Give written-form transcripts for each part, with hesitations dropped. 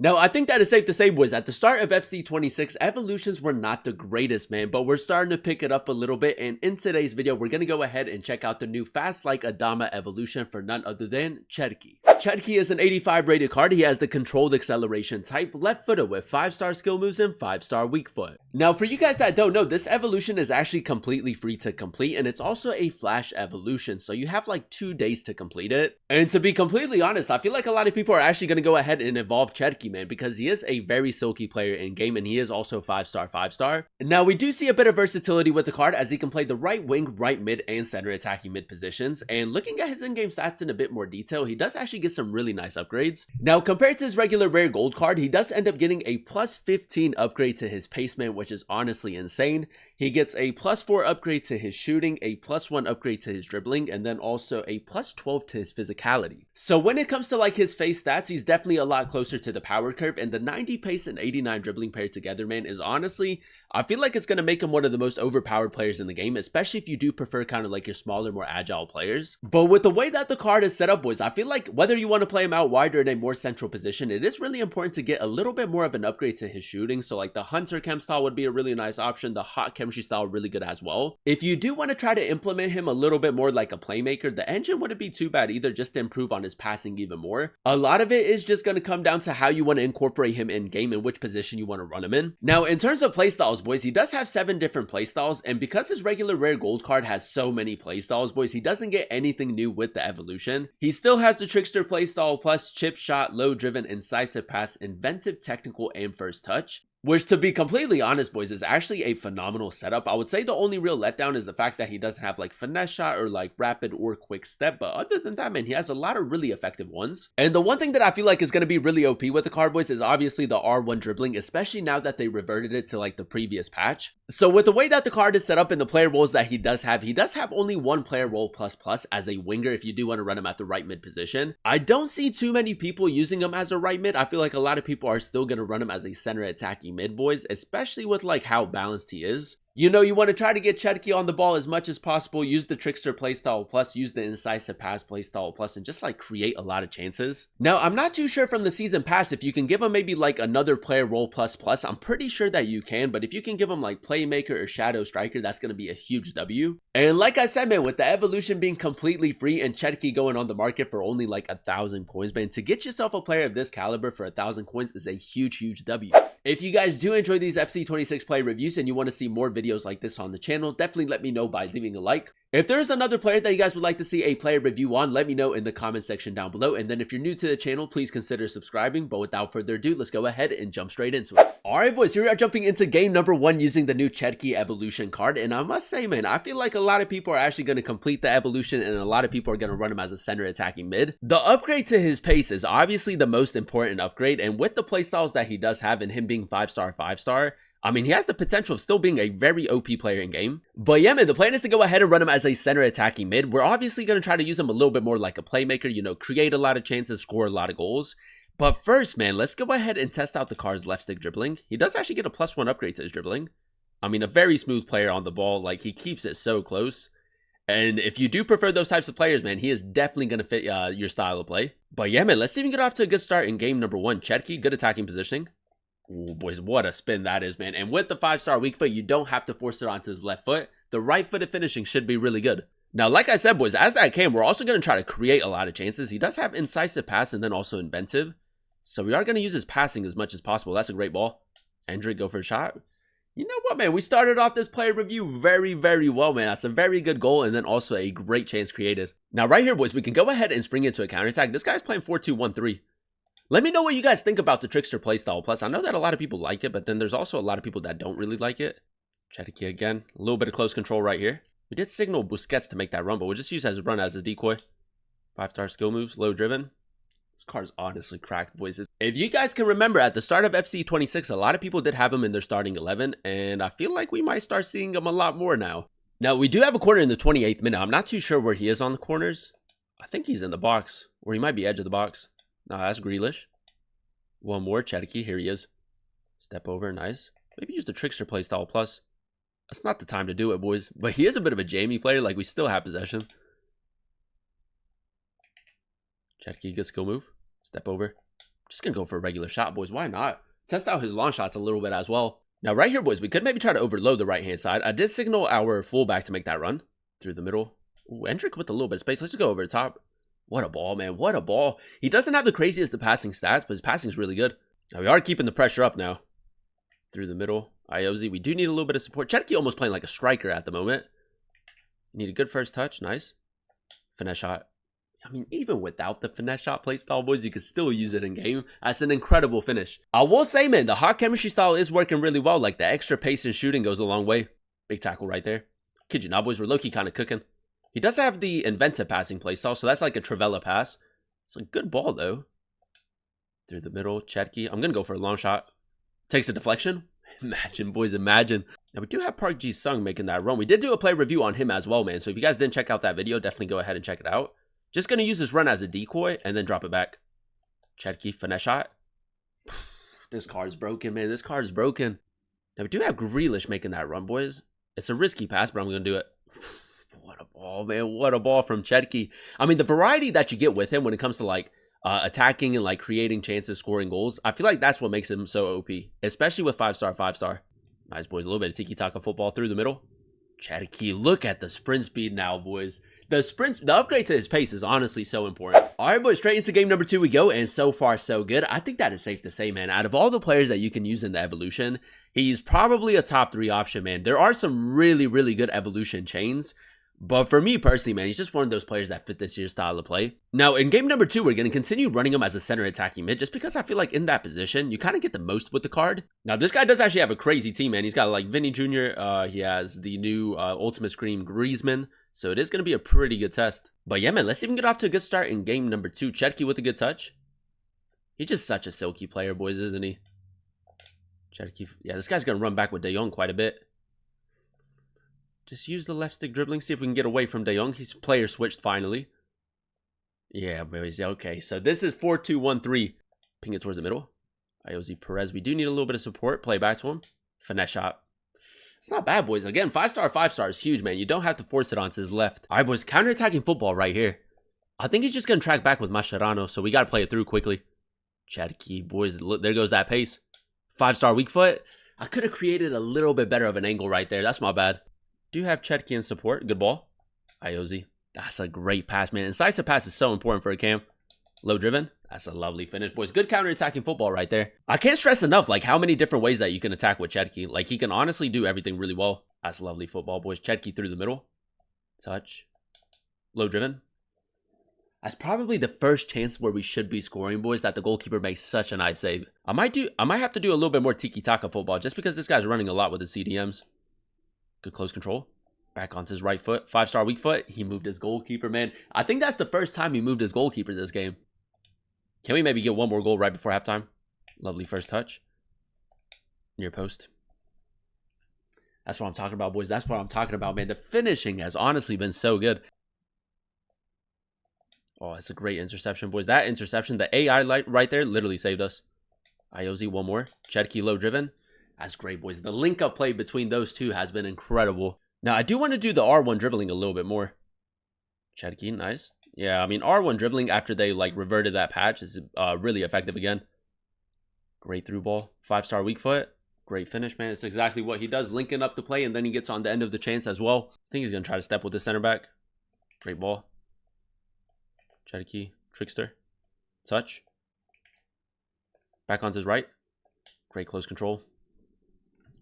Now, I think that is safe to say, boys, at the start of FC26, evolutions were not the greatest, man, but we're starting to pick it up a little bit, and in today's video, we're going to go ahead and check out the new Fast Like Adama Evolution for none other than Cherki. Cherki is an 85 rated card. He has the controlled acceleration type, left footed with 5-star skill moves and 5-star weak foot. Now, for you guys that don't know, this evolution is actually completely free to complete, and it's also a flash evolution, so you have like 2 days to complete it. And to be completely honest, I feel like a lot of people are actually going to go ahead and evolve Cherki, man, because he is a very silky player in game, and he is also 5-star. Now, we do see a bit of versatility with the card, as he can play the right wing, right mid, and center attacking mid positions. And looking at his in-game stats in a bit more detail, he does actually get some really nice upgrades. Now, compared to his regular rare gold card, he does end up getting a plus 15 upgrade to his pacement, which is honestly insane. He gets a plus 4 upgrade to his shooting, a plus 1 upgrade to his dribbling, and then also a plus 12 to his physicality. So when it comes to like his face stats, he's definitely a lot closer to the power curve, and the 90 pace and 89 dribbling paired together, man, is honestly, I feel like it's going to make him one of the most overpowered players in the game, especially if you do prefer kind of like your smaller, more agile players. But with the way that the card is set up, boys, I feel like whether you want to play him out wide or in a more central position, it is really important to get a little bit more of an upgrade to his shooting. So like the Hunter Chem style would be a really nice option. The Hot Chemistry style really good as well. If you do want to try to implement him a little bit more like a playmaker, the engine wouldn't be too bad either, just to improve on his passing even more. A lot of it is just going to come down to how you want to incorporate him in game and which position you want to run him in. Now, in terms of playstyles, boys, he does have 7 different playstyles, and because his regular rare gold card has so many playstyles, boys, he doesn't get anything new with the evolution. He still has the Trickster playstyle plus chip shot, low driven, incisive pass, inventive, technical, and first touch. Which, to be completely honest, boys, is actually a phenomenal setup. I would say the only real letdown is the fact that he doesn't have like finesse shot or like rapid or quick step. But other than that, man, he has a lot of really effective ones. And the one thing that I feel like is going to be really OP with the card, boys, is obviously the R1 dribbling, especially now that they reverted it to like the previous patch. So with the way that the card is set up and the player roles that he does have only one player role plus as a winger if you do want to run him at the right mid position. I don't see too many people using him as a right mid. I feel like a lot of people are still going to run him as a center attacking mid, boys, especially with like how balanced he is. You know, you want to try to get Cherki on the ball as much as possible, use the Trickster playstyle plus, use the Incisive Pass playstyle plus, and just like create a lot of chances. Now, I'm not too sure from the season pass if you can give him maybe like another player role plus. I'm pretty sure that you can, but if you can give him like Playmaker or Shadow Striker, that's going to be a huge W. And like I said, man, with the evolution being completely free and Cherki going on the market for only like 1,000 coins, man, to get yourself a player of this caliber for 1,000 coins is a huge W. If you guys do enjoy these FC26 player reviews and you want to see more videos like this on the channel, definitely let me know by leaving a like. If there is another player that you guys would like to see a player review on, let me know in the comment section down below. And then if you're new to the channel, please consider subscribing. But without further ado, let's go ahead and jump straight into it. Alright, boys, here we are jumping into game number 1 using the new Cherki Evolution card. And I must say, man, I feel like a lot of people are actually going to complete the evolution and a lot of people are going to run him as a center attacking mid. The upgrade to his pace is obviously the most important upgrade. And with the playstyles that he does have and him being 5-star, I mean, he has the potential of still being a very OP player in game. But yeah, man, the plan is to go ahead and run him as a center attacking mid. We're obviously going to try to use him a little bit more like a playmaker, you know, create a lot of chances, score a lot of goals. But first, man, let's go ahead and test out the card's left stick dribbling. He does actually get a +1 upgrade to his dribbling. I mean, a very smooth player on the ball. Like, he keeps it so close. And if you do prefer those types of players, man, he is definitely going to fit your style of play. But yeah, man, let's see if we can get off to a good start in game number 1. Cherki, good attacking positioning. Ooh, boys, what a spin that is, man. And with the 5-star weak foot, you don't have to force it onto his left foot. The right-footed finishing should be really good. Now, like I said, boys, as that came, we're also going to try to create a lot of chances. He does have incisive pass and then also inventive. So we are going to use his passing as much as possible. That's a great ball. Hendrick, go for a shot. You know what, man? We started off this player review very well, man. That's a very good goal and then also a great chance created. Now, right here, boys, we can go ahead and spring into a counterattack. This guy's playing 4-2-1-3. Let me know what you guys think about the Trickster playstyle. Plus, I know that a lot of people like it, but then there's also a lot of people that don't really like it. Cherki again. A little bit of close control right here. We did signal Busquets to make that run, but we'll just use his run as a decoy. 5-star skill moves, low driven. This card's honestly cracked, boys. If you guys can remember, at the start of FC26, a lot of people did have him in their starting 11, and I feel like we might start seeing him a lot more now. Now, we do have a corner in the 28th minute. I'm not too sure where he is on the corners. I think he's in the box, or he might be edge of the box. No, that's Grealish. One more, Cherki, here he is. Step over, nice. Maybe use the Trickster playstyle plus. That's not the time to do it, boys. But he is a bit of a Jamie player, like we still have possession. Cherki, good skill move. Step over. Just gonna go for a regular shot, boys. Why not? Test out his long shots a little bit as well. Now, right here, boys, we could maybe try to overload the right-hand side. I did signal our fullback to make that run through the middle. Ooh, Endrick with a little bit of space. Let's just go over the top. What a ball, man. What a ball. He doesn't have the craziest of passing stats, but his passing is really good. Now, we are keeping the pressure up now. Through the middle. Iozi, we do need a little bit of support. Cherki almost playing like a striker at the moment. Need a good first touch. Nice. Finesse shot. I mean, even without the finesse shot play style, boys, you can still use it in game. That's an incredible finish. I will say, man, the hot chemistry style is working really well. Like, the extra pace and shooting goes a long way. Big tackle right there. Kid you not, boys, we're low-key kind of cooking. He does have the inventive passing play style, so that's like a Travella pass. It's a good ball, though. Through the middle, Cherki. I'm going to go for a long shot. Takes a deflection. Imagine, boys, imagine. Now, we do have Park Ji-sung making that run. We did do a play review on him as well, man. So if you guys didn't check out that video, definitely go ahead and check it out. Just going to use this run as a decoy and then drop it back. Cherki, finesse shot. This card's broken, man. This card is broken. Now, we do have Grealish making that run, boys. It's a risky pass, but I'm going to do it. What a ball, man. What a ball from Cherki. I mean, the variety that you get with him when it comes to, like, attacking and, like, creating chances, scoring goals, I feel like that's what makes him so OP. Especially with 5-star, 5-star. Nice, boys. A little bit of tiki-taka football through the middle. Cherki, look at the sprint speed now, boys. The upgrade to his pace is honestly so important. All right, boys, straight into game number 2 we go, and so far, so good. I think that is safe to say, man. Out of all the players that you can use in the evolution, he's probably a top 3 option, man. There are some really, really good evolution chains, but for me personally, man, he's just one of those players that fit this year's style of play. Now, in game number 2, we're going to continue running him as a center attacking mid, just because I feel like in that position, you kind of get the most with the card. Now, this guy does actually have a crazy team, man. He's got, like, Vinny Jr., he has the new Ultimate Scream Griezmann, so it is going to be a pretty good test. But yeah, man, let's even get off to a good start in game number 2. Cherki with a good touch. He's just such a silky player, boys, isn't he? Cherki, yeah, this guy's going to run back with De Jong quite a bit. Just use the left stick dribbling, see if we can get away from De Jong. He's player switched finally. Yeah, boys, okay. So this is 4-2-1-3. Ping it towards the middle. Iozi Perez, we do need a little bit of support. Play back to him. Finesse shot. It's not bad, boys. Again, 5-star, 5-star is huge, man. You don't have to force it onto his left. All right, boys, counter-attacking football right here. I think he's just going to track back with Mascherano, so we got to play it through quickly. Cherki, boys, look, there goes that pace. 5-star weak foot. I could have created a little bit better of an angle right there. That's my bad. Do have Cherki in support. Good ball. Iozi. That's a great pass, man. Incisive pass is so important for a cam. Low driven. That's a lovely finish, boys. Good counter-attacking football right there. I can't stress enough, like, how many different ways that you can attack with Cherki. Like, he can honestly do everything really well. That's lovely football, boys. Cherki through the middle. Touch. Low driven. That's probably the first chance where we should be scoring, boys, that the goalkeeper makes such a nice save. I might have to do a little bit more tiki-taka football just because this guy's running a lot with his CDMs. Good close control. Back onto his right foot. 5-star weak foot. He moved his goalkeeper, man. I think that's the first time he moved his goalkeeper this game. Can we maybe get one more goal right before halftime? Lovely first touch. Near post. That's what I'm talking about, boys. That's what I'm talking about, man. The finishing has honestly been so good. Oh, that's a great interception, boys. That interception, the AI light right there, literally saved us. Iozi, one more. Cherki low driven. That's great, boys. The link-up play between those two has been incredible. Now, I do want to do the R1 dribbling a little bit more. Cherki, nice. Yeah, I mean, R1 dribbling after they, like, reverted that patch is really effective again. Great through ball. 5-star weak foot. Great finish, man. It's exactly what he does, linking up the play, and then he gets on the end of the chance as well. I think he's going to try to step with the center back. Great ball. Cherki, trickster. Touch. Back onto his right. Great close control.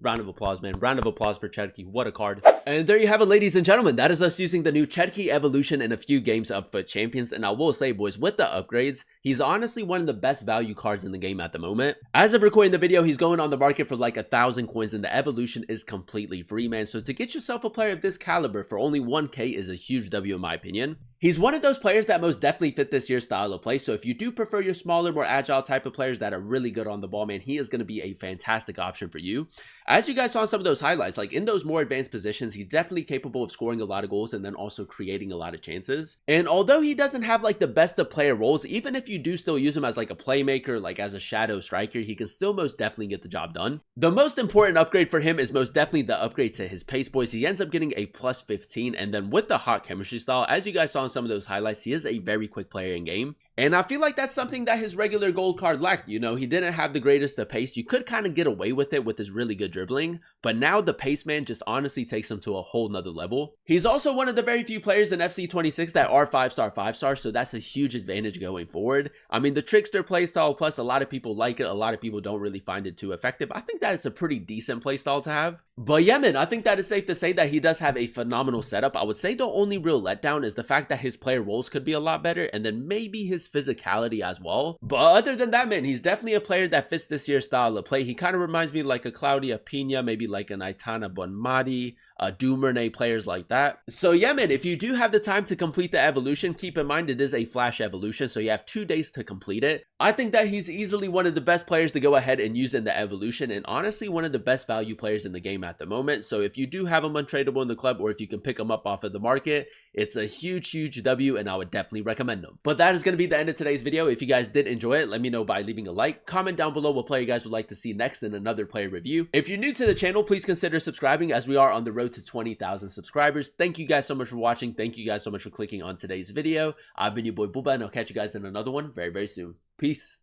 Round of applause, man. Round of applause for Cherki. What a card. And there you have it, ladies and gentlemen. That is us using the new Cherki Evolution in a few games of FUT Champions. And I will say, boys, with the upgrades, he's honestly one of the best value cards in the game at the moment. As of recording the video, he's going on the market for like 1,000 coins, and the evolution is completely free, man. So to get yourself a player of this caliber for only 1K is a huge W in my opinion. He's one of those players that most definitely fit this year's style of play. So if you do prefer your smaller, more agile type of players that are really good on the ball, man, he is going to be a fantastic option for you. As you guys saw in some of those highlights, like in those more advanced positions, he's definitely capable of scoring a lot of goals and then also creating a lot of chances. And although he doesn't have like the best of player roles, even if you do still use him as like a playmaker, like as a shadow striker, he can still most definitely get the job done. The most important upgrade for him is most definitely the upgrade to his pace, boys. He ends up getting a plus 15, and then with the hot chemistry style, as you guys saw in some of those highlights, he is a very quick player in game. And I feel like that's something that his regular gold card lacked. You know, he didn't have the greatest of pace. You could kind of get away with it with his really good dribbling, but now the pace man just honestly takes him to a whole nother level. He's also one of the very few players in FC26 that are 5-star, so that's a huge advantage going forward. I mean, the trickster playstyle, plus a lot of people like it, a lot of people don't really find it too effective. I think that is a pretty decent playstyle to have. But yeah, man, I think that is safe to say that he does have a phenomenal setup. I would say the only real letdown is the fact that his player roles could be a lot better, and then maybe his physicality as well. But other than that, man, he's definitely a player that fits this year's style of play. He kind of reminds me like a Claudia Pina, maybe like an Aitana Bonmati, Dumerne, players like that. So yeah, man, if you do have the time to complete the evolution, keep in mind it is a flash evolution, so you have 2 days to complete it. I think that he's easily one of the best players to go ahead and use in the evolution, and honestly one of the best value players in the game at the moment. So if you do have him untradeable in the club, or if you can pick him up off of the market, it's a huge W, and I would definitely recommend him. But that is going to be the end of today's video. If you guys did enjoy it, let me know by leaving a like. Comment down below what player you guys would like to see next in another player review. If you're new to the channel, please consider subscribing, as we are on the road to 20,000 subscribers. Thank you guys so much for watching. Thank you guys so much for clicking on today's video. I've been your boy Booba, and I'll catch you guys in another one very soon. Peace.